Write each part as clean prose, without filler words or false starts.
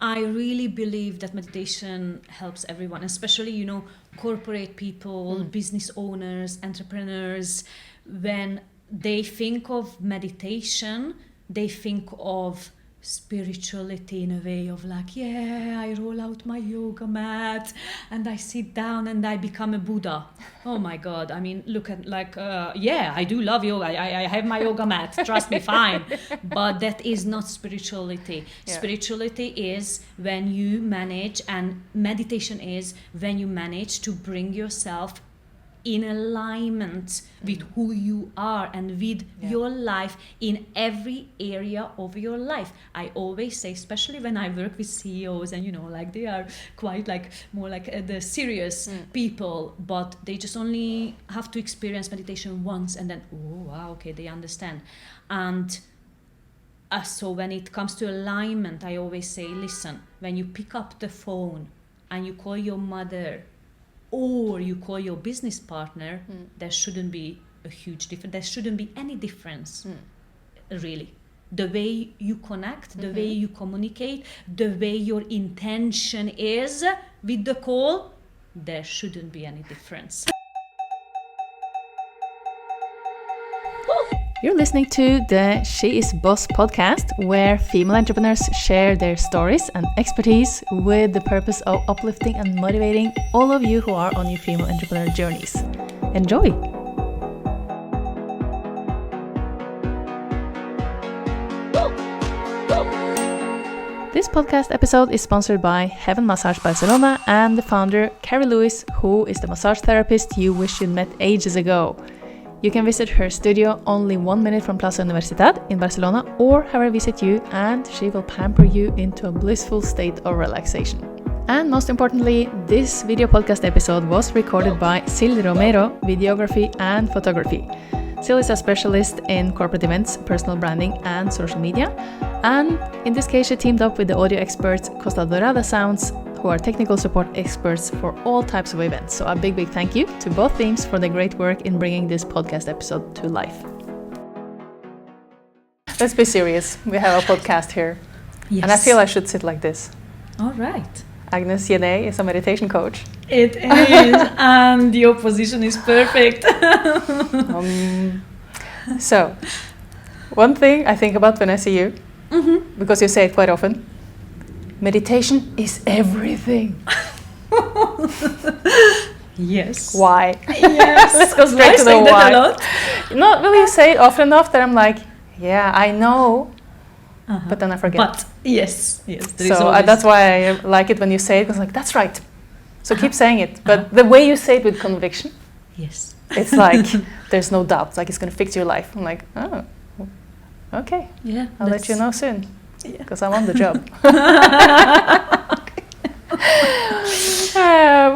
I really believe that meditation helps everyone, especially, corporate people, business owners, entrepreneurs. When they think of meditation, they think of spirituality in a way of like, I roll out my yoga mat and I sit down and I become a Buddha. Oh my God. I mean, look at I do love yoga. I have my yoga mat, trust me, fine. But that is not spirituality. Yeah. Spirituality is when you manage, and meditation is when you manage to bring yourself in alignment with who you are and with your life in every area of your life. I always say, especially when I work with CEOs and they are quite more like the serious people, but they just only have to experience meditation once and then they understand. And so when it comes to alignment, I always say, listen, when you pick up the phone and you call your mother or you call your business partner, there shouldn't be a huge difference. There shouldn't be any difference, really. The way you connect, the way you communicate, the way your intention is with the call, there shouldn't be any difference. You're listening to the She is Boss podcast, where female entrepreneurs share their stories and expertise with the purpose of uplifting and motivating all of you who are on your female entrepreneur journeys. Enjoy! This podcast episode is sponsored by Heaven Massage Barcelona and the founder, Carrie Lewis, who is the massage therapist you wish you'd met ages ago. You can visit her studio only 1 minute from Plaza Universidad in Barcelona, or have her visit you and she will pamper you into a blissful state of relaxation. And most importantly, this video podcast episode was recorded by Sil Romero, videography and photography. Sil is a specialist in corporate events, personal branding and social media. And in this case, she teamed up with the audio experts Costa Dorada Sounds, who are technical support experts for all types of events. So a big thank you to both teams for the great work in bringing this podcast episode to life. Let's be serious. We have a podcast here. Yes. And I feel I should sit like this. All right. Agnes Jenei is a meditation coach. It is, and your position is perfect. So, one thing I think about when I see you, because you say it quite often, meditation is everything. Yes. Why? Yes. Let's go straight to the why. Not really say it often enough that I'm like, yeah, I know, but then I forget. But yes. So that's why I like it when you say it, because like, that's right. So keep saying it. But the way you say it with conviction, yes, it's like, there's no doubt, like it's going to fix your life. I'm like, oh, okay. Yeah. I'll let you know soon. Because I'm on the job.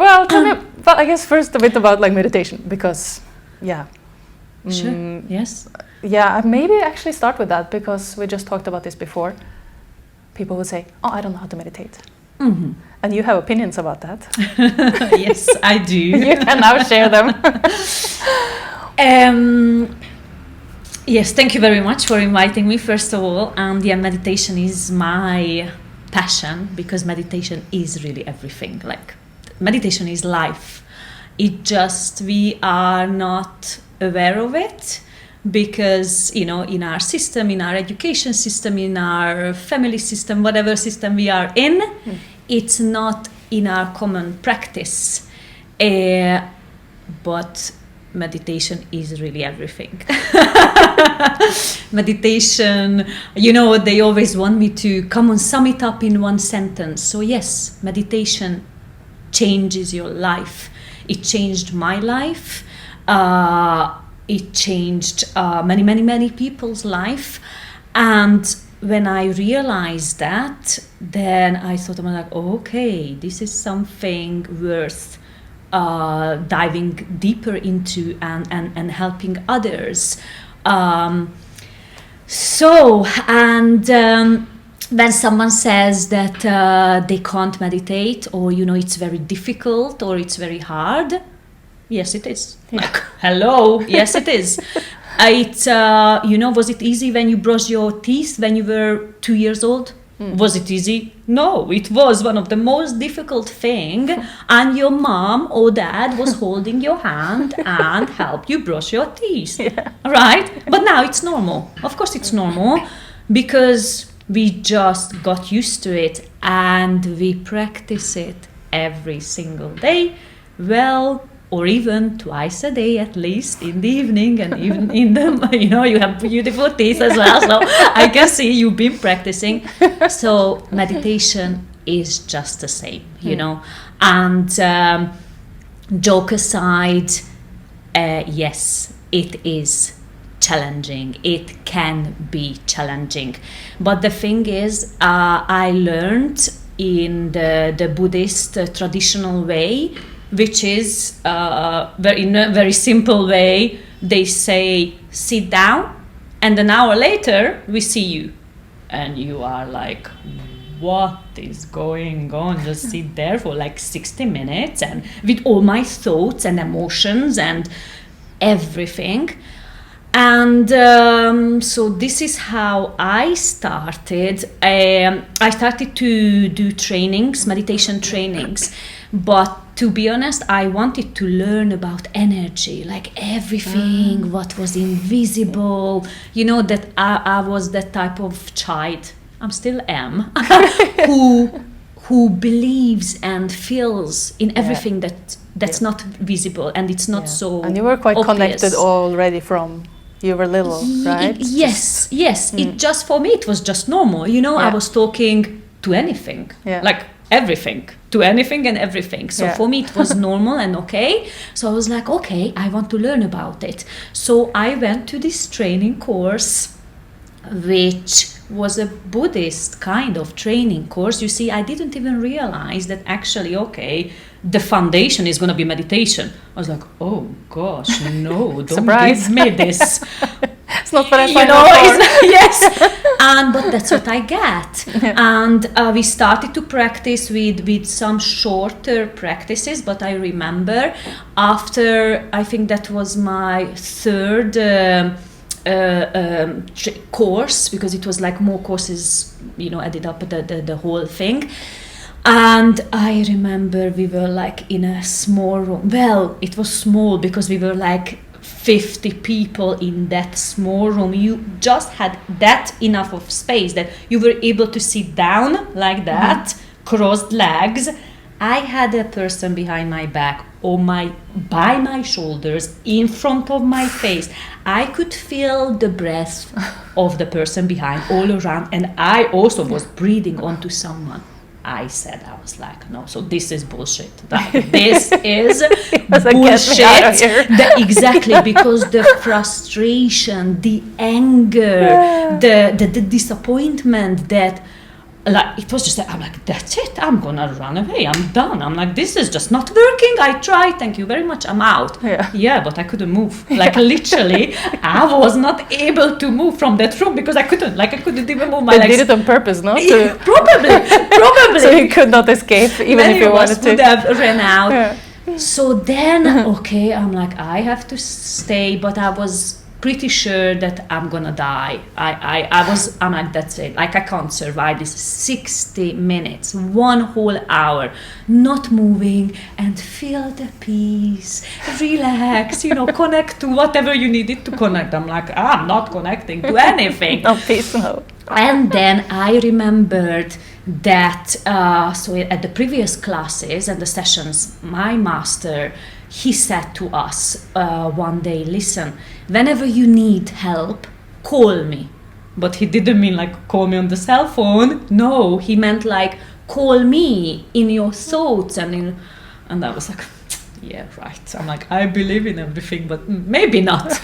Well, tell me, but I guess first a bit about like meditation, because sure. Yes. Yeah, maybe actually start with that, because we just talked about this before. People would say, I don't know how to meditate. And you have opinions about that. Yes, I do. You can now share them. Yes, thank you very much for inviting me, first of all. Meditation is my passion, because meditation is really everything. Like, meditation is life. We are not aware of it, because, in our system, in our education system, in our family system, whatever system we are in, it's not in our common practice. But meditation is really everything. Meditation, they always want me to come and sum it up in one sentence. So yes, meditation changes your life. It changed my life. It changed many people's life. And when I realized that, then I thought, I'm like, okay, this is something worth diving deeper into and helping others. When someone says that they can't meditate, or it's very difficult, or it's very hard, yes, it is. Like, hello, yes, it is. Was it easy when you brushed your teeth when you were 2 years old? Was it easy? No, it was one of the most difficult thing, and your mom or dad was holding your hand and helped you brush your teeth, right? But now it's normal. Of course it's normal, because we just got used to it and we practice it every single day, well, or even twice a day at least, in the evening, and even in the, you have beautiful teeth as well, so I can see you've been practicing. So meditation is just the same, and joke aside, yes, it is challenging. It can be challenging, but the thing is, I learned in the Buddhist traditional way, which is in a very simple way. They say, sit down, and an hour later we see you, and you are like, what is going on? Just sit there for like 60 minutes and with all my thoughts and emotions and everything. And so this is how I started. I started to do trainings, meditation trainings, but to be honest, I wanted to learn about energy, like everything, what was invisible, that I was that type of child, I still am, who believes and feels in everything that's not visible, and it's not so And you were quite obvious. connected already from you were little, right? Yes. It just, for me, it was just normal. I was talking to anything, like everything, to anything and everything. So for me, it was normal and okay. So I was like, okay, I want to learn about it. So I went to this training course, which was a Buddhist kind of training course. You see, I didn't even realize that actually, the foundation is going to be meditation. I was like, oh gosh, no, don't give me this. It's not what I signed up for. Yes. But that's what I get. And we started to practice with some shorter practices, but I remember after, I think that was my third course, because it was like more courses, added up the whole thing. And I remember we were like in a small room. Well, it was small because we were like 50 people in that small room. You just had that enough of space that you were able to sit down like that, crossed legs. I had a person behind my back, by my shoulders, in front of my face. I could feel the breath of the person behind all around, and I also was breathing onto someone. I was like, no, so this is bullshit. This is bullshit. Exactly, because the frustration, the anger, the disappointment that, like, it was just, I'm like, that's it, I'm gonna run away, I'm done. I'm like, this is just not working. I tried, thank you very much, I'm out. But I couldn't move. Like, literally, I was not able to move from that room because I couldn't even move my legs. They did it on purpose, no? Probably. So you could not escape, even if you wanted to. Would have ran out. So then, I'm like, I have to stay, but I was pretty sure that I'm gonna die. I'm like, that's it. Like, I can't survive this 60 minutes, 1 whole hour, not moving, and feel the peace, relax, connect to whatever you needed to connect. I'm like, I'm not connecting to anything. No peace, no. And then I remembered that, so at the previous classes and the sessions, my master, he said to us one day, listen, whenever you need help, call me. But he didn't mean like call me on the cell phone. No, he meant like call me in your thoughts. And I was like, yeah, right. I'm like, I believe in everything, but maybe not.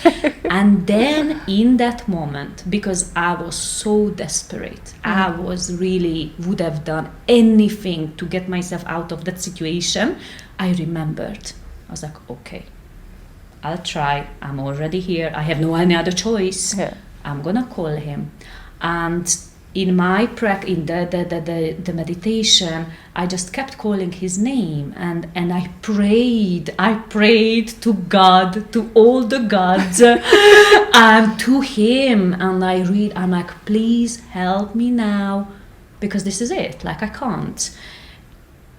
And then in that moment, because I was so desperate, I would have done anything to get myself out of that situation. I remembered. I was like, okay, I'll try. I'm already here. I have no any other choice. I'm gonna call him. And in my the meditation, I just kept calling his name, and I prayed to God, to all the gods, and to him. And I'm like, please help me now. because this is it, like I can't.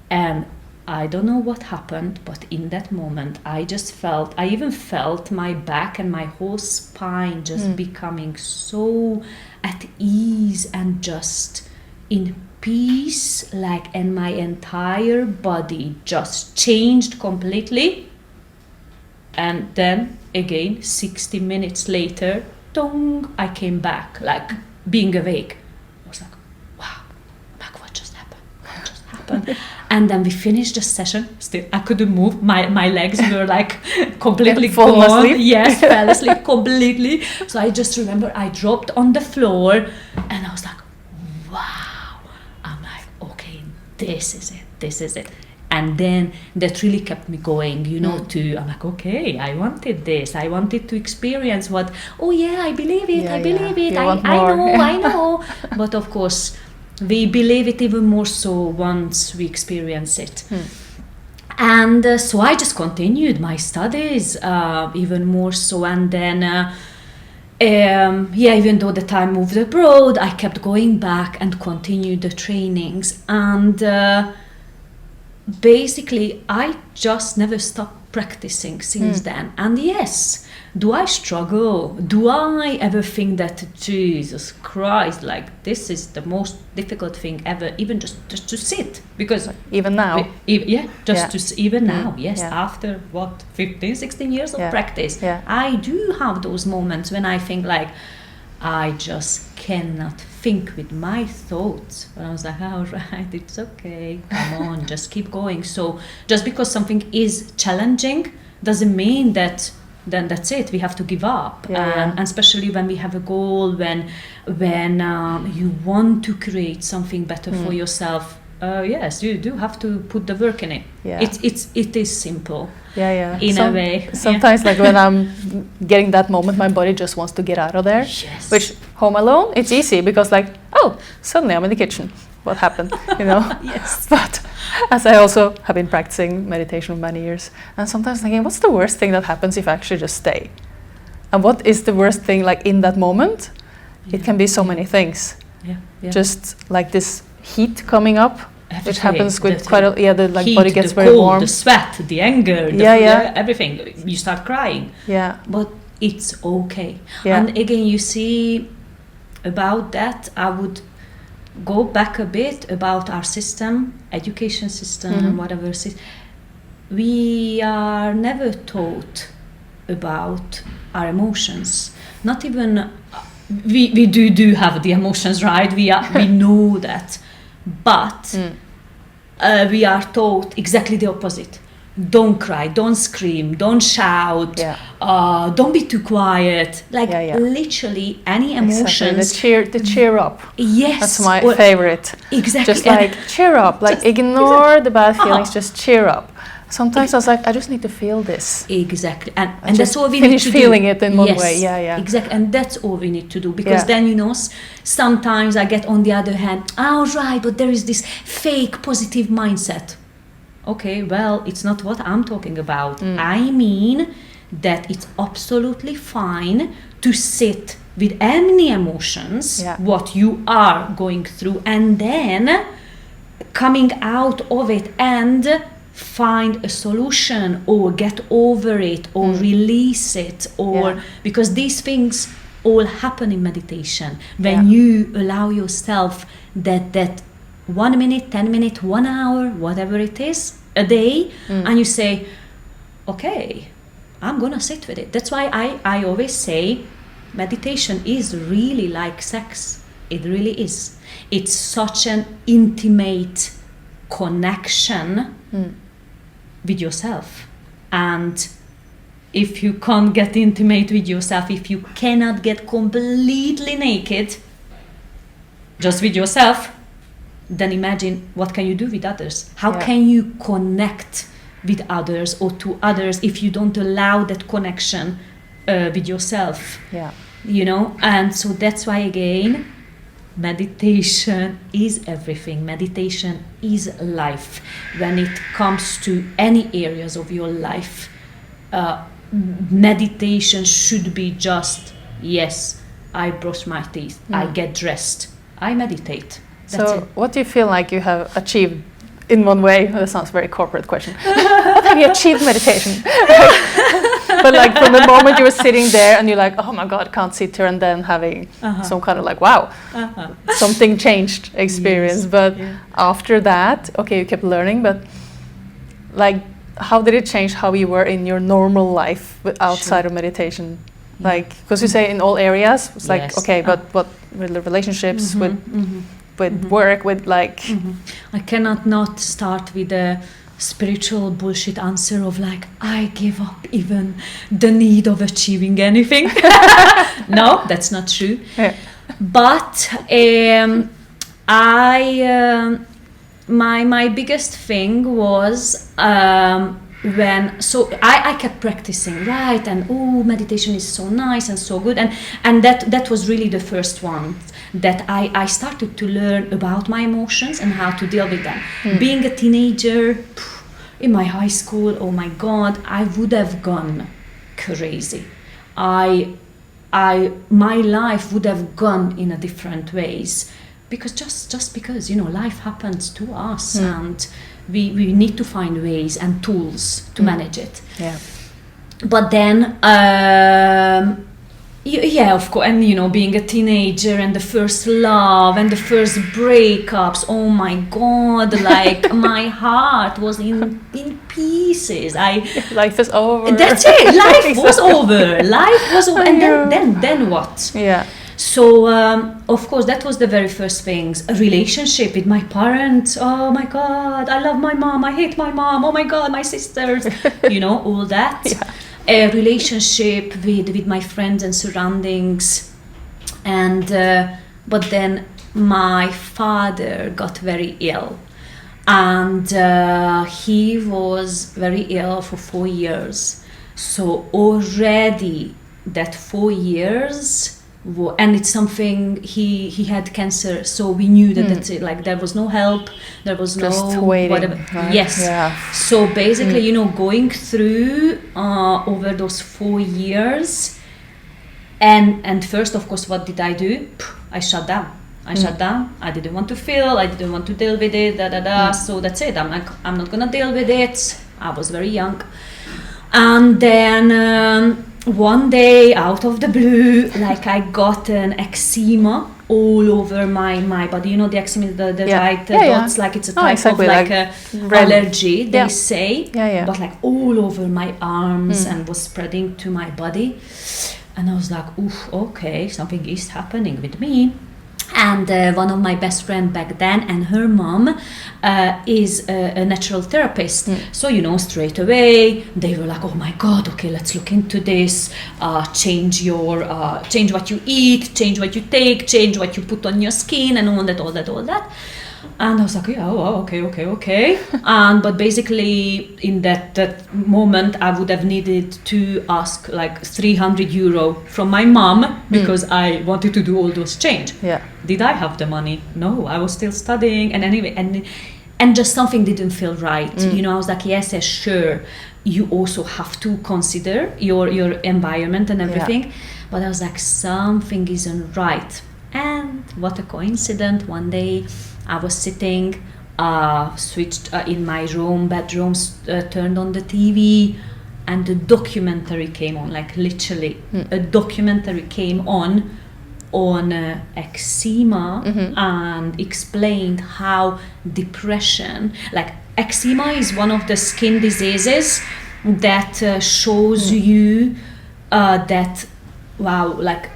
And I don't know what happened, but in that moment I even felt my back and my whole spine just becoming so at ease and just in peace, like, and my entire body just changed completely. And then again 60 minutes later, dong, I came back, like being awake. I was like, wow, like, what just happened? And then we finished the session. Still, I couldn't move. My legs were like completely fallen gone. asleep. Yes, fell asleep completely. So I just remember I dropped on the floor, and I was like, wow. I'm like, okay, this is it. And then that really kept me going, I'm like, okay, I wanted this. I wanted to experience what, oh yeah, I believe it. I believe it. I know. But of course, we believe it even more so once we experience it. And so I just continued my studies even more so. And then, even though the time moved abroad, I kept going back and continued the trainings. And basically, I just never stopped practicing since then. And yes, do I struggle? Do I ever think that, Jesus Christ, like this is the most difficult thing ever, even just to sit? Because even now, even now, yes, Yeah. after 15, 16 years of Yeah. practice, Yeah. I do have those moments when I think like, I just cannot think with my thoughts. But I was like, all right, it's okay, come on, just keep going. So just because something is challenging doesn't mean that then that's it, we have to give up. And especially when we have a goal, when you want to create something better for yourself, yes, you do have to put the work in it. It is simple. In a way. Sometimes, like when I'm getting that moment, my body just wants to get out of there. Yes. Which home alone, it's easy because like, oh, suddenly I'm in the kitchen. What happened? Yes. But as I also have been practicing meditation for many years, and sometimes thinking, what's the worst thing that happens if I actually just stay? And what is the worst thing like in that moment? It can be so many things. Just like this heat coming up, which happens with quite a the heat, body gets the very cold, warm. the sweat, the anger, everything. You start crying. But it's okay. And again, you see, about that, I would go back a bit about our system, education system, and whatever. We are never taught about our emotions. Not even we do have the emotions, right? We know that, but we are taught exactly the opposite. Don't cry, don't scream, don't shout, don't be too quiet. Like literally any emotions. Exactly. The cheer up. Yes. That's my favorite. Exactly. Just like cheer up, like ignore the bad feelings, just cheer up. Sometimes I was like, I just need to feel this. Exactly. And that's all we need to do. Finish feeling it in one way. Exactly. And that's all we need to do. Because then, sometimes I get on the other hand, right, but there is this fake positive mindset. Okay, well, it's not what I'm talking about. I mean that it's absolutely fine to sit with any emotions, what you are going through, and then coming out of it and find a solution or get over it or release it, or because these things all happen in meditation when you allow yourself that 1 minute, 10 minutes, 1 hour, whatever it is, a day, and you say, okay, I'm gonna sit with it. That's why I always say meditation is really like sex. It really is. It's such an intimate connection with yourself. And if you can't get intimate with yourself, if you cannot get completely naked just with yourself, then imagine what can you do with others? How can you connect with others or to others if you don't allow that connection with yourself? And so that's why, again, meditation is everything. Meditation is life. When it comes to any areas of your life, meditation should be just, yes, I brush my teeth, I get dressed, I meditate. That's it. What do you feel like you have achieved in one way? That sounds very corporate question. What have you achieved meditation? But like from the moment you were sitting there and you're like, oh my God, can't sit here, and then having some kind of like, wow, something changed experience. Yes. But Yeah. after that, okay, you kept learning, but like, how did it change how you were in your normal life outside of meditation? Like, because you say in all areas, it's like, Yes. okay, but what with the relationships, with Mhm. work, with like, I cannot not start with a spiritual bullshit answer of like, I give up even the need of achieving anything. No, that's not true. Yeah. But my biggest thing was I kept practicing, right, and meditation is so nice and so good, and that was really the first one that I started to learn about my emotions and how to deal with them. Being a teenager in my high school, oh my God, I would have gone crazy. My life would have gone in a different ways, because just because life happens to us, and we need to find ways and tools to manage it. Yeah. But then yeah, of course, and being a teenager and the first love and the first breakups, oh my God, like my heart was in pieces. Life is over. That's it. Life was over. Life was over. And then what? Yeah. So of course that was the very first things. A relationship with my parents. Oh my God, I love my mom. I hate my mom. Oh my God, my sisters. All that. Yeah. A relationship with my friends and surroundings, and but then my father got very ill, and he was very ill for 4 years. So already that 4 years, and it's something, he had cancer, so we knew that that's it. Like there was no help, there was just no waiting, whatever. right? Yes. Yeah. So basically, going through over those 4 years, and first, of course, what did I do? I shut down. I didn't want to feel. I didn't want to deal with it. So that's it. I'm like, I'm not gonna deal with it. I was very young, and then one day, out of the blue, like I got an eczema all over my body. The eczema is the white dots, like it's a type of like a allergy, they say. Yeah. But like all over my arms and was spreading to my body. And I was like, oof, okay, something is happening with me. And one of my best friends back then, and her mom is a natural therapist. So straight away they were like, oh my God, okay, let's look into this. Change what you eat, change what you take, change what you put on your skin, and all that. And I was like, yeah, okay. But basically, in that moment, I would have needed to ask like €300 from my mom, because I wanted to do all those change. Yeah. Did I have the money? No, I was still studying. And anyway, and just something didn't feel right. I was like, yes, sure. You also have to consider your environment and everything. Yeah. But I was like, something isn't right. And what a coincidence. One day, I was sitting, switched in my bedroom, turned on the TV, and the documentary came on, like literally. A documentary came on eczema, and explained how depression, like eczema is one of the skin diseases that shows you that, wow, like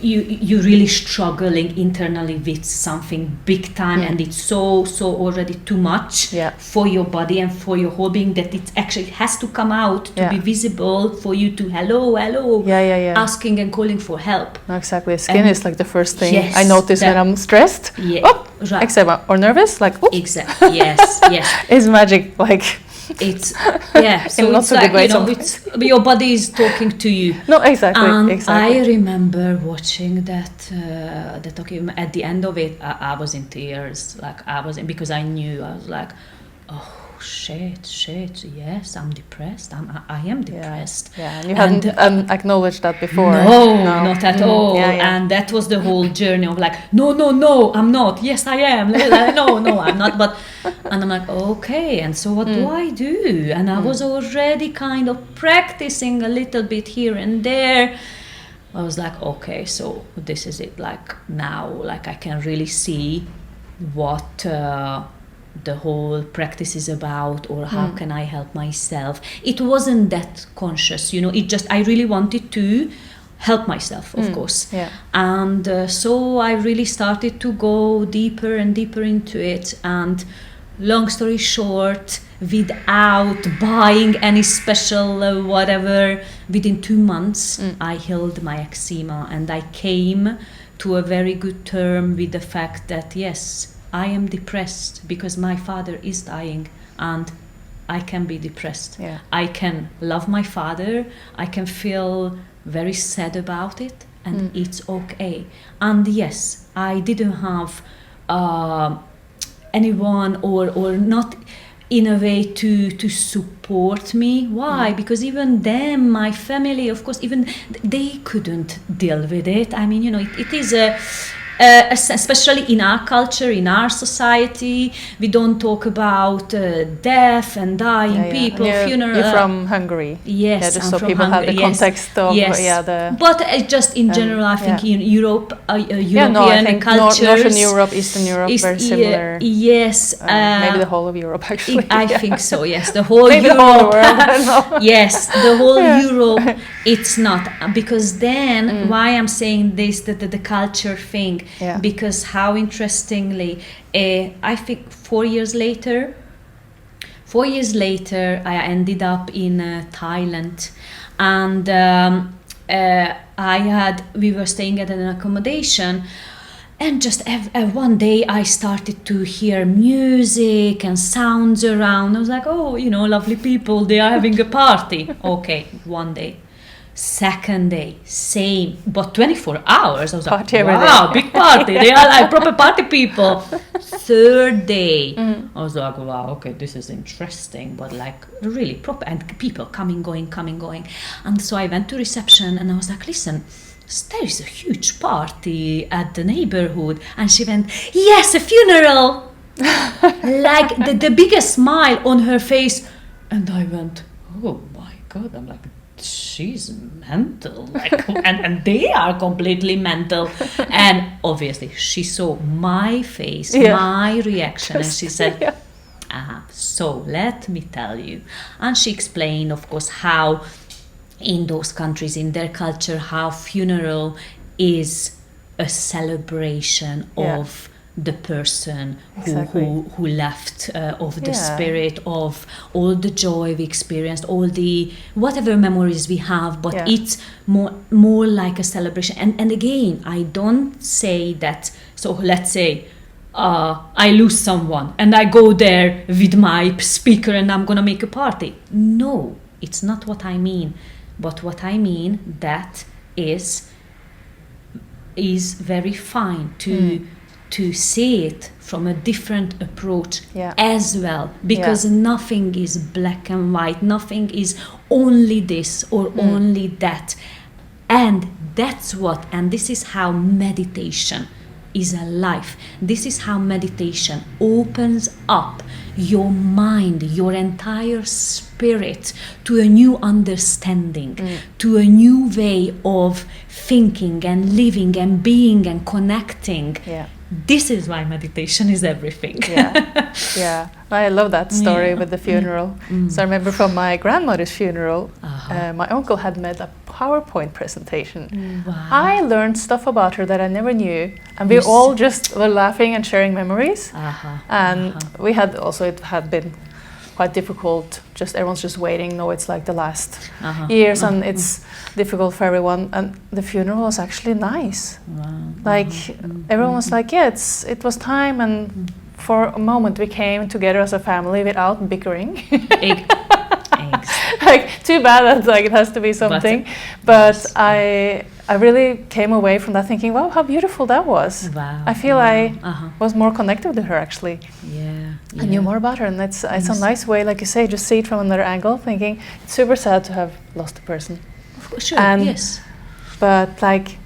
you're really struggling internally with something big time, and it's so already too much for your body and for your whole being, that it actually has to come out to be visible for you to hello asking and calling for help. Exactly. Skin is like the first thing I notice when I'm stressed. Right. Eczema or nervous, like exactly. Yes. It's magic, like it's so it's like your body is talking to you. No, exactly. I remember watching that document. At the end of it, I was in tears. Like because I knew, I was like, oh shit, yes, I'm depressed. I am depressed. Yeah, and you hadn't acknowledged that before. No, not at all. Yeah. And that was the whole journey of like, no, I'm not. Yes, I am. No, I'm not. But and I'm like, okay. And so what do I do? And I was already kind of practicing a little bit here and there. I was like, okay, so this is it. Like now, like I can really see what the whole practice is about, or how can I help myself. It wasn't that conscious, it just, I really wanted to help myself, of course. Yeah. And so I really started to go deeper and deeper into it. And long story short, without buying any special whatever, within 2 months, I healed my eczema, and I came to a very good term with the fact that, yes, I am depressed because my father is dying, and I can be depressed. Yeah. I can love my father. I can feel very sad about it, and it's okay. And yes, I didn't have anyone or not in a way to support me. Why? Because even them, my family, of course, even they couldn't deal with it. I mean, it is especially in our culture, in our society, we don't talk about death and dying people, funeral. You're from Hungary. Yes, just I'm so from people Hungary. have the context of But just in general, I think in Europe, European cultures, Northern Europe, Eastern Europe, very similar. Yes, maybe the whole of Europe actually. I think so. Yes, the whole maybe Europe. The whole world. Yes, the whole Europe. It's not, because then why I'm saying this, that the culture thing, because how interestingly, I think 4 years later, I ended up in Thailand, and we were staying at an accommodation. And just one day I started to hear music and sounds around. I was like, oh, lovely people, they are having a party. Okay, one day. Second day, same, but 24 hours. I was like, wow, big party. They are like proper party people. Third day, I was like, wow, okay, this is interesting, but like really proper, and people coming, going. And so I went to reception and I was like, listen, there is a huge party at the neighborhood. And she went, yes, a funeral. Like the biggest smile on her face. And I went, oh my God. I'm like, she's mental. Like, and they are completely mental. And obviously she saw my face, my reaction. And she said, so let me tell you. And she explained, of course, how in those countries, in their culture, how funeral is a celebration of the person who left, of the spirit, of all the joy we experienced, all the whatever memories we have, but it's more like a celebration. And again, I don't say that, so let's say I lose someone and I go there with my speaker and I'm gonna make a party. No, it's not what I mean. But what I mean, that is very fine to see it from a different approach as well, because nothing is black and white, nothing is only this or only that. And that's what, and this is how meditation is alive. This is how meditation opens up your mind, your entire spirit, to a new understanding, to a new way of thinking and living and being and connecting. This is why meditation is everything. I love that story with the funeral. So I remember from my grandmother's funeral, my uncle had made a PowerPoint presentation. Wow. I learned stuff about her that I never knew, and we all just were laughing and sharing memories. And we had also, it had been quite difficult, just everyone's just waiting. No, it's like the last years, and it's difficult for everyone. And the funeral was actually nice. Like everyone was like, it was time, and for a moment we came together as a family without bickering. Like, too bad that like it has to be something, but I really came away from that thinking, wow, how beautiful that was. I feel I was more connected with her actually. I knew more about her, and it's a nice way, like you say, just see it from another angle, thinking it's super sad to have lost a person. Sure, yes. But like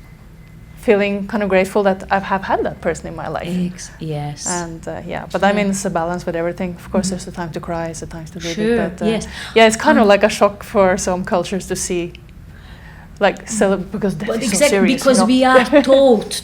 feeling kind of grateful that I have had that person in my life. Yes. And but I mean, it's a balance with everything. Of course, there's the time to cry, there's the time to do it. But yes. Yeah, it's kind of like a shock for some cultures to see, like, because death is so serious. Because we are taught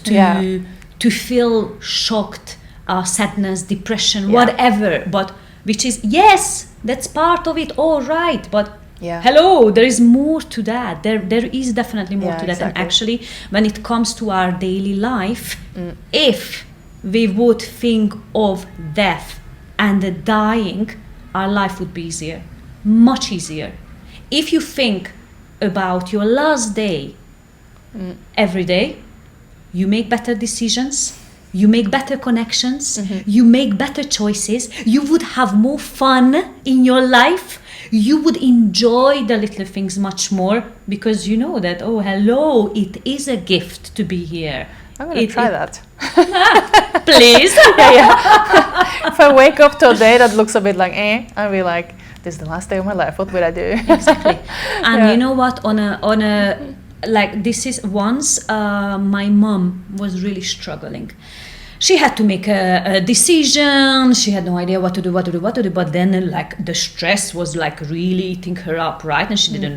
to feel shocked, sadness, depression, whatever. But which is, yes, that's part of it. All right, but. Yeah. Hello, there is more to that. There is definitely more to that. Exactly. And actually, when it comes to our daily life, if we would think of death and the dying, our life would be easier, much easier. If you think about your last day every day, you make better decisions, you make better connections, you make better choices, you would have more fun in your life. You would enjoy the little things much more because you know that, oh, hello, it is a gift to be here. I'm going to try that. Please. If I wake up to a day that looks a bit like, I'll be like, this is the last day of my life. What will I do? Exactly. And you know what? On a like, this is once my mom was really struggling. She had to make a decision. She had no idea what to do. But then, like, the stress was like really eating her up, right? And she didn't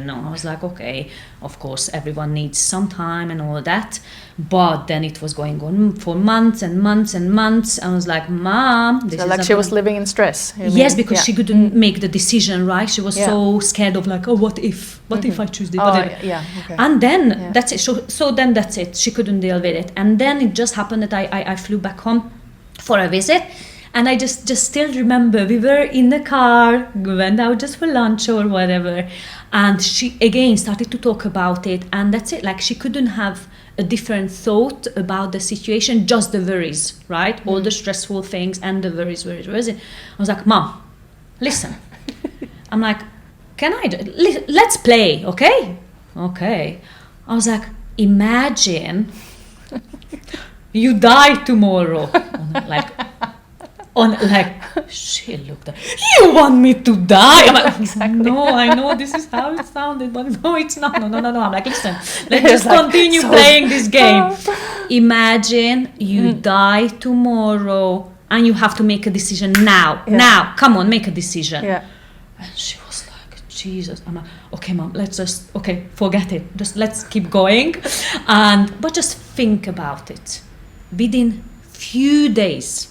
know. I was like, okay, of course, everyone needs some time and all that. But then it was going on for months and months and months. I was like, Mom, this so is like she was living in stress. Yes, because she couldn't make the decision, right? She was so scared of, like, oh, what if I choose this? Okay. And then that's it. So then that's it. She couldn't deal with it. And then it just happened that I flew back home for a visit. And I just still remember we were in the car, went out just for lunch or whatever. And she again started to talk about it. And that's it. Like, she couldn't have a different thought about the situation, just the worries, right? All the stressful things and the worries. I was like, Mom, listen. I'm like, let's play, okay? Okay. I was like, imagine you die tomorrow. She looked at, you want me to die? I'm like, exactly. No, I know this is how it sounded, but no, it's not. No. I'm like, listen, let's just continue playing this game. Imagine you die tomorrow and you have to make a decision now. Yeah. Now, come on, make a decision. Yeah. And she was like, Jesus. I'm like, okay, Mom, forget it. Just let's keep going. But just think about it. Within few days,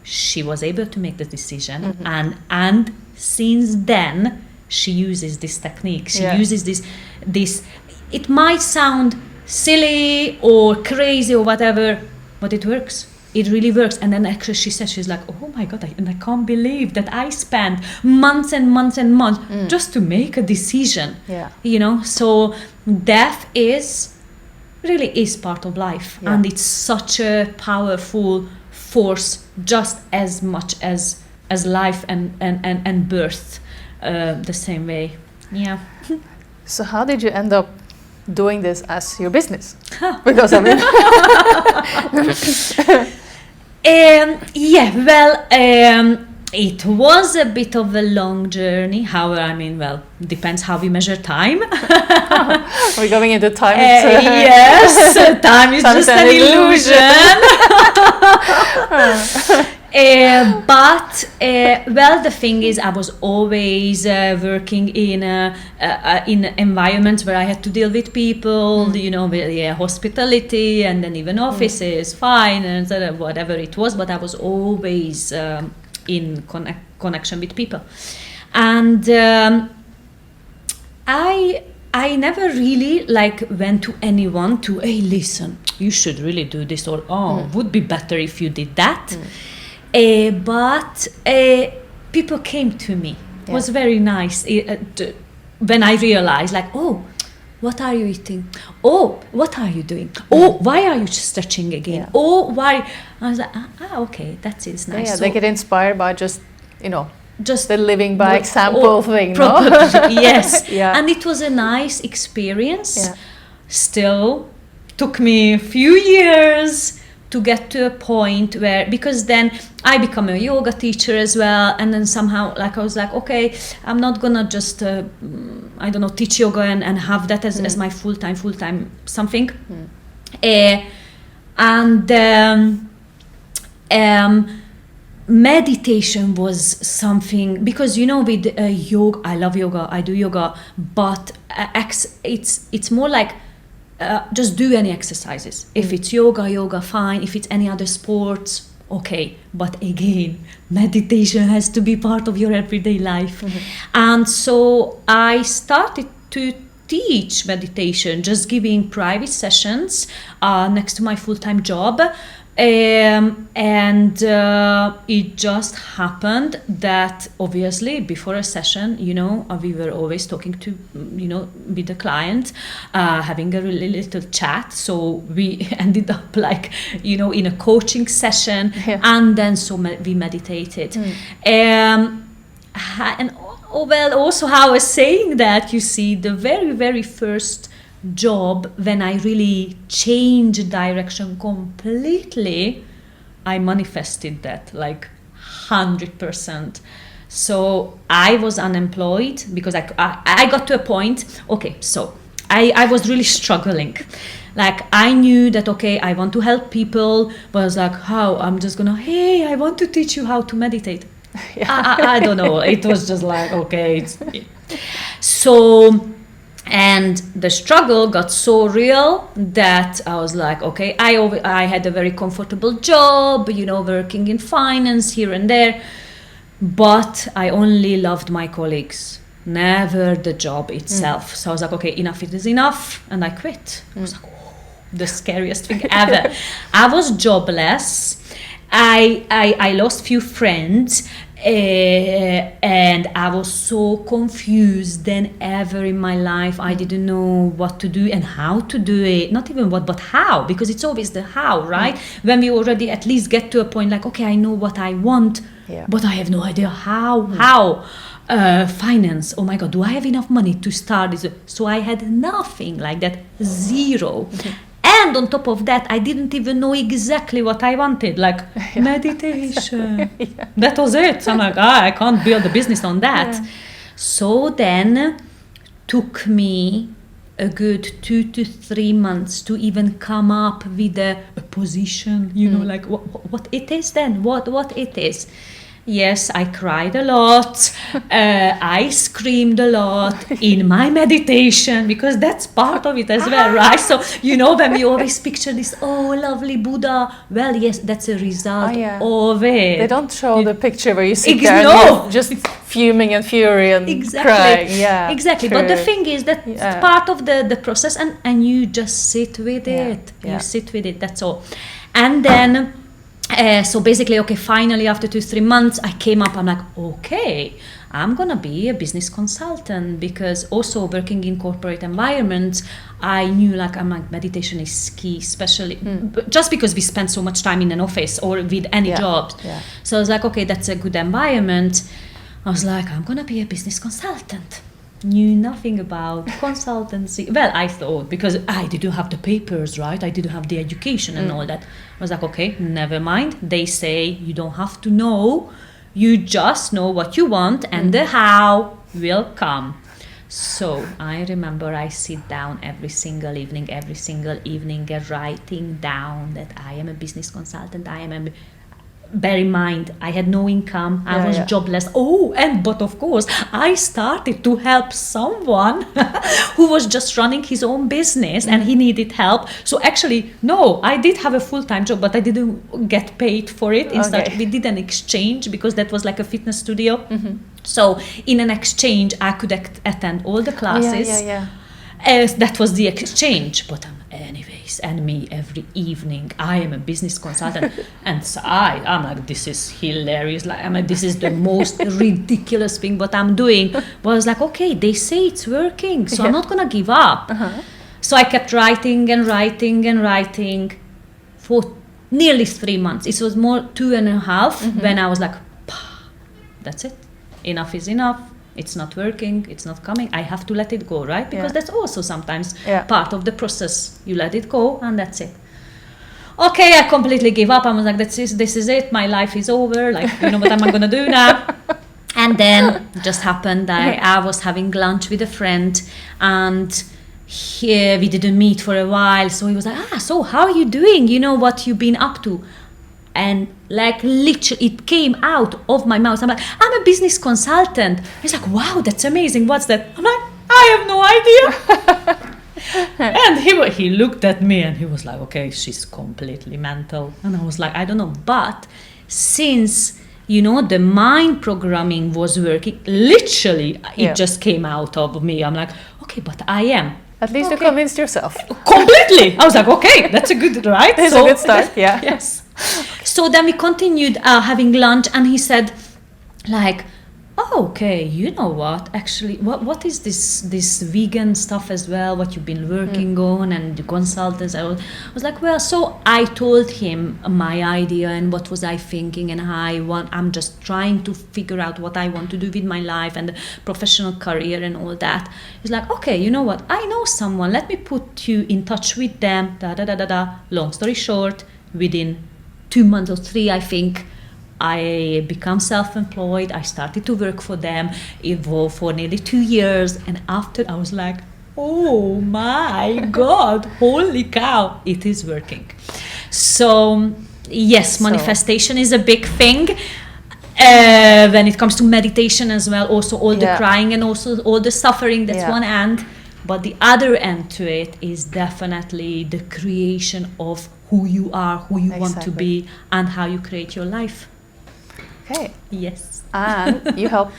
she was able to make the decision, and since then she uses this technique. She uses this. It might sound silly or crazy or whatever, but it works. It really works. And then actually she said, she's like, oh my God, I can't believe that I spent months and months and months just to make a decision. Yeah. You know, so death really is part of life, and it's such a powerful force, just as much as life and birth, the same way. Yeah. So how did you end up doing this as your business? Because I mean, it was a bit of a long journey. However, I mean, depends how we measure time. We're going into time. Yes, time is just an illusion. The thing is, I was always working in environments where I had to deal with people, you know, with hospitality, and then even offices, finance, whatever it was. But I was always in connection with people, and I never really went to anyone to, hey, listen, you should really do this, or would be better if you did that. But people came to me. It was very nice when I realized, oh, what are you eating? Oh, what are you doing? Oh, why are you stretching again? Yeah. Oh, why? I was like, okay, that is nice. Yeah, so, they get inspired by just the living by example thing, no? Yes. Yeah. And it was a nice experience. Yeah. Still took me a few years to get to a point where, because then I become a yoga teacher as well, and then somehow like I was like, okay, I'm not gonna just I don't know, teach yoga and have that as my full-time something. Meditation was something, because with yoga, I love yoga, I do yoga, but it's more like just do any exercises. If it's yoga fine. If it's any other sports, okay. But again, meditation has to be part of your everyday life. And so I started to teach meditation, just giving private sessions next to my full-time job. And it just happened that obviously before a session, we were always talking to, with the client, having a really little chat. So we ended up like, in a coaching session, and then we meditated. And also how I was saying that, you see, the very, very first job, when I really changed direction completely, I manifested that like 100%. So I was unemployed because I got to a point, okay, so I was really struggling. Like I knew that, okay, I want to help people, but I was like, how? I'm just gonna, hey, I want to teach you how to meditate. I don't know. It was just like, okay. So, and the struggle got so real that I was like, okay, I had a very comfortable job, working in finance here and there, but I only loved my colleagues, never the job itself. So I was like, okay, enough is enough, and I quit. I was like, oh, the scariest thing ever. I was jobless. I lost few friends. And I was so confused than ever in my life. I didn't know what to do and how to do it. Not even what, but how, because it's always the how, right? When we already at least get to a point like, okay, I know what I want, but I have no idea how. Finance, oh my God, do I have enough money to start this? So I had nothing like that, zero. And on top of that, I didn't even know exactly what I wanted, like meditation. That was it. So I'm like, I can't build a business on that. So then took me a good 2 to 3 months to even come up with a position, like what it is then, what it is. Yes, I cried a lot. I screamed a lot in my meditation, because that's part of it as well, right? So, when we always picture this, oh, lovely Buddha. Well, yes, that's a result of it. They don't show the picture where you sit there and you're just fuming and fury and crying. Yeah, exactly. True. But the thing is that it's part of the process, and you just sit with it. You sit with it, that's all. And then... so basically, okay, finally after 2-3 months, I came up, I'm like, okay, I'm gonna be a business consultant, because also working in corporate environments, I knew meditation is key, especially just because we spend so much time in an office or with any jobs. So I was like, okay, that's a good environment. I was like, I'm gonna be a business consultant. Knew nothing about consultancy. Well, I thought, because I didn't have the papers, right? I didn't have the education and all that. I was like, okay, never mind. They say you don't have to know. You just know what you want, and the how will come. So I remember I sit down every single evening, writing down that I am a business consultant. Bear in mind, I had no income. I was jobless. But of course, I started to help someone who was just running his own business and he needed help. So actually, no, I did have a full-time job, but I didn't get paid for it. Instead, we did an exchange, because that was like a fitness studio. So in an exchange, I could attend all the classes. That was the exchange. But anyways, and me every evening, I am a business consultant, and so I'm like, this is hilarious. Like, this is the most ridiculous thing what I'm doing. But I was like, okay, they say it's working, so I'm not gonna give up. So I kept writing for nearly 3 months. It was more 2.5 when I was like, that's it. Enough is enough. It's not working, it's not coming, I have to let it go, right? Because that's also sometimes part of the process. You let it go, and that's it. okay, I completely give up. I was like, this is it. My life is over. Like, what am I going to do now? And then it just happened. I was having lunch with a friend, and here we didn't meet for a while. So he was like, so how are you doing? What you've been up to? And like literally it came out of my mouth. I'm like, I'm a business consultant. He's like, wow, that's amazing. What's that? I'm like, I have no idea. And he looked at me and he was like, okay, she's completely mental. And I was like, I don't know. But since, the mind programming was working, literally, it just came out of me. I'm like, okay, but I am. At least you convinced yourself. Completely. I was like, okay, that's a good, right? It's a good start, yeah. Yes. So then we continued having lunch, and he said, like, oh, okay, you know what? Actually, what is this vegan stuff as well? What you've been working on and the consultants? I was like, well, so I told him my idea and what was I thinking, and I'm just trying to figure out what I want to do with my life and the professional career and all that. He's like, okay, you know what? I know someone. Let me put you in touch with them. Da da da da da. Long story short, within 2 months or 3, I think, I became self-employed. I started to work for them for nearly 2 years. And after, I was like, oh my God, holy cow, it is working. So, yes, manifestation is a big thing. When it comes to meditation as well, also all the crying and also all the suffering, that's one end. But the other end to it is definitely the creation of who you are, who you want to be, and how you create your life. Okay. Yes. And you help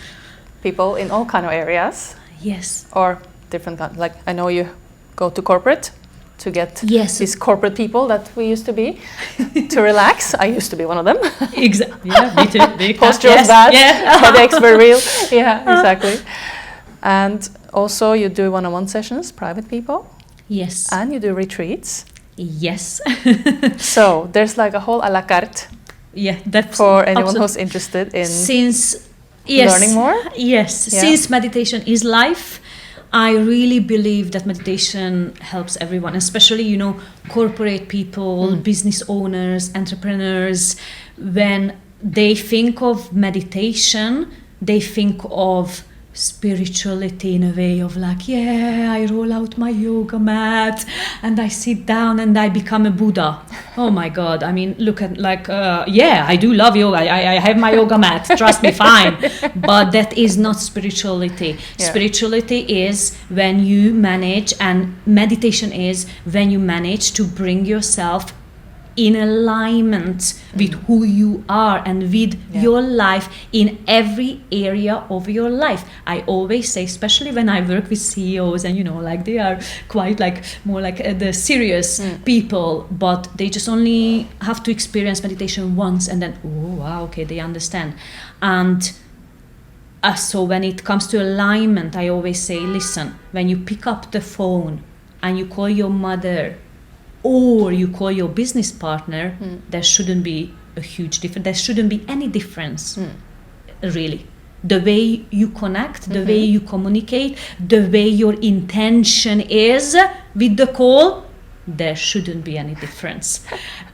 people in all kind of areas. Yes. Or different kind. Like, I know you go to corporate to get these corporate people that we used to be to relax. I used to be one of them. Exactly. Yeah, me too. Posture was bad. Yeah. Headaches were real. Yeah, exactly. And also you do one-on-one sessions, private people. Yes. And you do retreats. Yes. So there's like a whole a la carte. Yeah, that's for anyone who's interested in learning more. Yes, since meditation is life, I really believe that meditation helps everyone, especially corporate people, business owners, entrepreneurs. When they think of meditation, they think of spirituality in a way of like, I roll out my yoga mat and I sit down and I become a Buddha. Oh my God, I mean, look at like, I do love yoga. I have my yoga mat, trust me, fine. But that is not spirituality. Spirituality is when you manage, and meditation is when you manage to bring yourself in alignment with who you are and with your life in every area of your life. I always say, especially when I work with CEOs and like they are quite like more like the serious people, but they just only have to experience meditation once and then, oh wow, okay, they understand. And so when it comes to alignment, I always say, listen, when you pick up the phone and you call your mother or you call your business partner, there shouldn't be a huge difference. There shouldn't be any difference, really. The way you connect, the way you communicate, the way your intention is with the call, there shouldn't be any difference.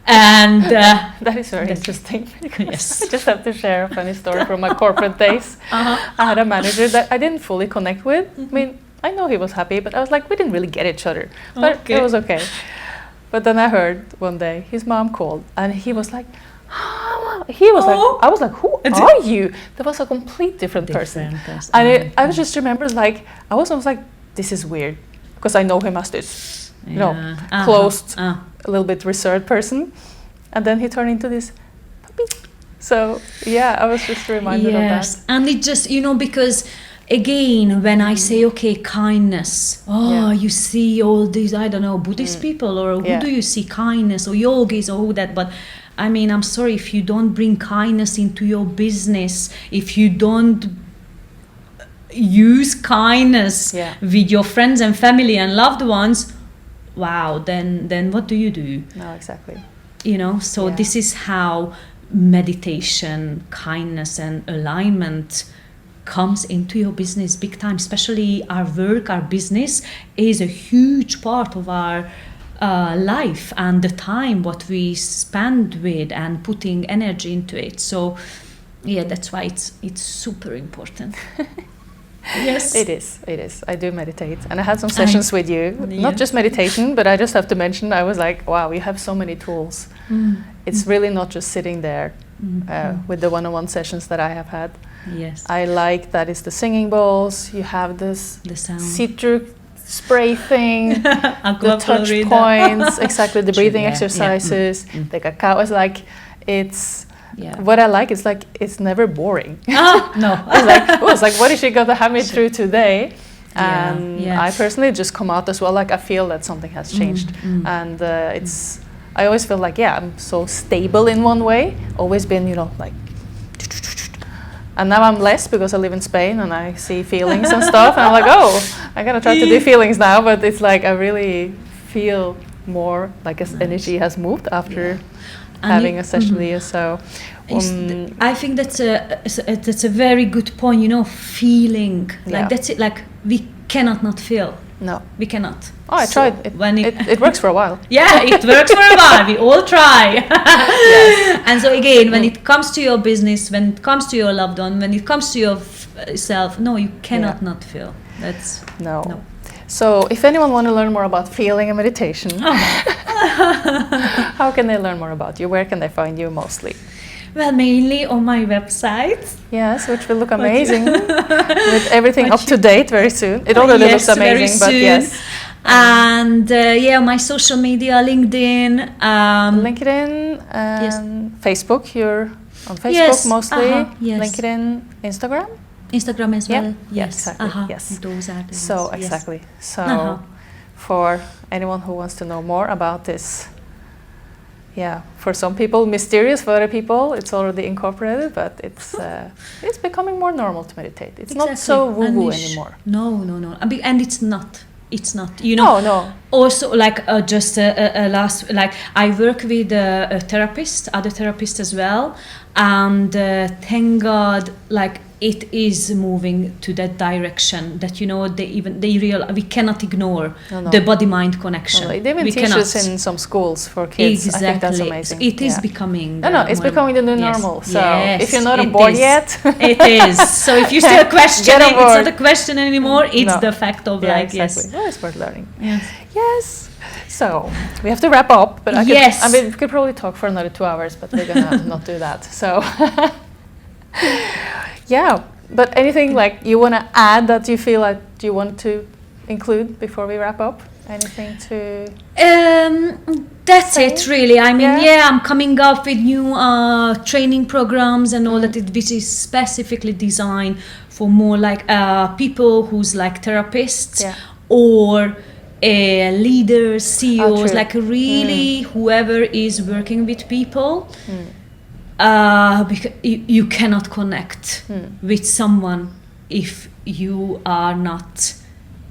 And that is very interesting. Yes. I just have to share a funny story from my corporate days. I had a manager that I didn't fully connect with. I mean, I know he was happy, but I was like, we didn't really get each other. But it was okay. But then I heard one day his mom called and he was like, I was like, who are you? That was a complete different person. And I just remember like, I was almost like, this is weird. Because I know him as this, closed, a little bit reserved person. And then he turned into this puppy. So I was just reminded of that. And it just, because again, when I say, okay, kindness, you see all these, I don't know, Buddhist people, or who do you see kindness, or yogis, or who that, but I mean, I'm sorry, if you don't bring kindness into your business, if you don't use kindness with your friends and family and loved ones, wow, then what do you do? No, exactly. So this is how meditation, kindness and alignment comes into your business big time. Especially our work, our business is a huge part of our life and the time what we spend with and putting energy into it. So yeah, that's why it's super important. Yes, It is. I do meditate, and I had some sessions with you. Not just meditation, but I just have to mention, I was like, wow, you have so many tools. It's really not just sitting there with the one-on-one sessions that I have had. Yes, I like that it's the singing bowls, you have the sound. sound. Citric spray thing, the touch Florida. points, exactly, the breathing Yeah, exercises, the cacao. It's like, Yeah. what I like is like, it's never boring. No. I was like, what is she gonna have me through today? And Yeah. I personally just come out as well, like I feel that something has changed. And I always feel like, I'm so stable in one way, always been, like, and now I'm less because I live in Spain and I see feelings and stuff, and I'm like, I gotta try to do feelings now, but it's like I really feel more like energy has moved after having a session with you. So I think that's a very good point. Feeling like that's it. Like we cannot not feel. No, we cannot. Oh, I tried. It works for a while. Yeah, it works for a while. We all try. Yes. And so again, when it comes to your business, when it comes to your loved one, when it comes to yourself, no, you cannot not feel. That's no. So if anyone want to learn more about feeling and meditation, how can they learn more about you? Where can they find you mostly? Well, mainly on my website. Yes, which will look amazing with everything up to date very soon. It already looks amazing, but yes. And my social media, LinkedIn. LinkedIn and Facebook. You're on Facebook mostly. Yes. LinkedIn, Instagram. Instagram as well. Yes, exactly. Yes. Those are the so ones. exactly. Yes. So for anyone who wants to know more about this, for some people mysterious, for other people it's already incorporated, but it's becoming more normal to meditate. It's not so woo-woo anymore. No. And it's not. No. Also, like just last, like I work with a therapist, other therapists as well, and thank God, like it is moving to that direction that we cannot ignore the body-mind connection. No, they even teach us in some schools for kids. Exactly. I think that's amazing. So it is becoming. It's becoming the new normal. So if you're not on it board is. yet, it is. So if you're still questioning, it's not a question anymore. It's the fact of exactly. Well, it's worth learning. Yes. So we have to wrap up, but we could probably talk for another 2 hours, but we're gonna not do that. So but anything like you want to add that you feel like you want to include before we wrap up? Anything to? That's it, really. I mean, I'm coming up with new training programs and all that, which is specifically designed for more like people who's like therapists or leaders, CEOs, like really whoever is working with people. Because you cannot connect with someone if you are not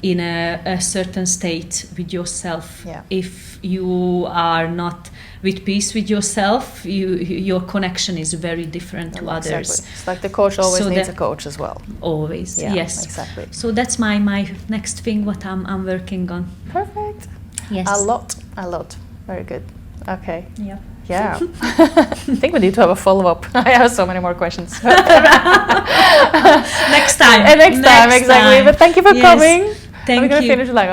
in a certain state with yourself. If you are not with peace with yourself, your connection is very different to others. It's like the coach always needs a coach as well. Always, yes. Exactly. So that's my next thing what I'm working on. Perfect. Yes. A lot. Very good. Okay. Yeah. I think we need to have a follow-up. I have so many more questions. Next time. Next time, exactly. But thank you for coming. Thank We're going to you. finish like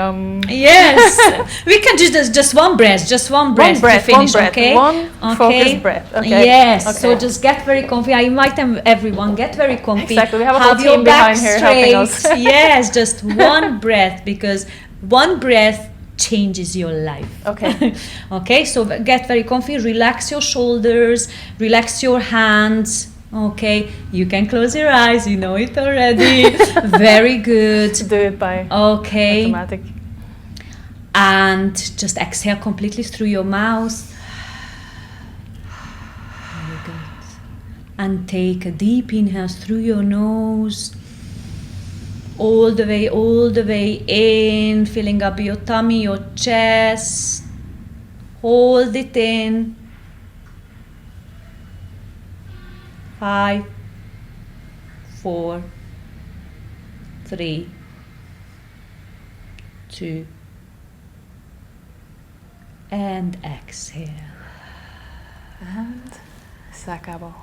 Yes. We can do just one breath. Just one breath to finish. Okay. One focused breath. Okay. Yes. Okay. So just get very comfy. I invite everyone. Get very comfy. Exactly. We have a whole team behind here helping us. Yes. Just one breath, because one breath changes your life. Okay. Okay, so get very comfy, relax your shoulders, relax your hands. Okay, you can close your eyes, you know it already. Very good. Do it by automatic. And just exhale completely through your mouth. Very good. And take a deep inhale through your nose. All the way in, filling up your tummy, your chest. Hold it in. 5, 4, 3, 2, And exhale. And se acabó.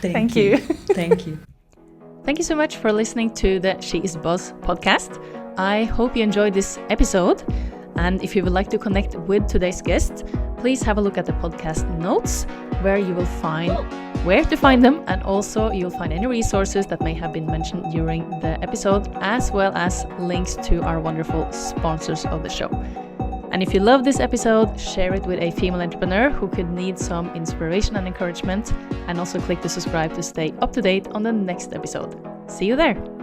Thank you. Thank you. Thank you so much for listening to the She is Boss podcast. I hope you enjoyed this episode. And if you would like to connect with today's guest, please have a look at the podcast notes where you will find where to find them, and also you'll find any resources that may have been mentioned during the episode, as well as links to our wonderful sponsors of the show. And if you love this episode, share it with a female entrepreneur who could need some inspiration and encouragement, and also click to subscribe to stay up to date on the next episode. See you there!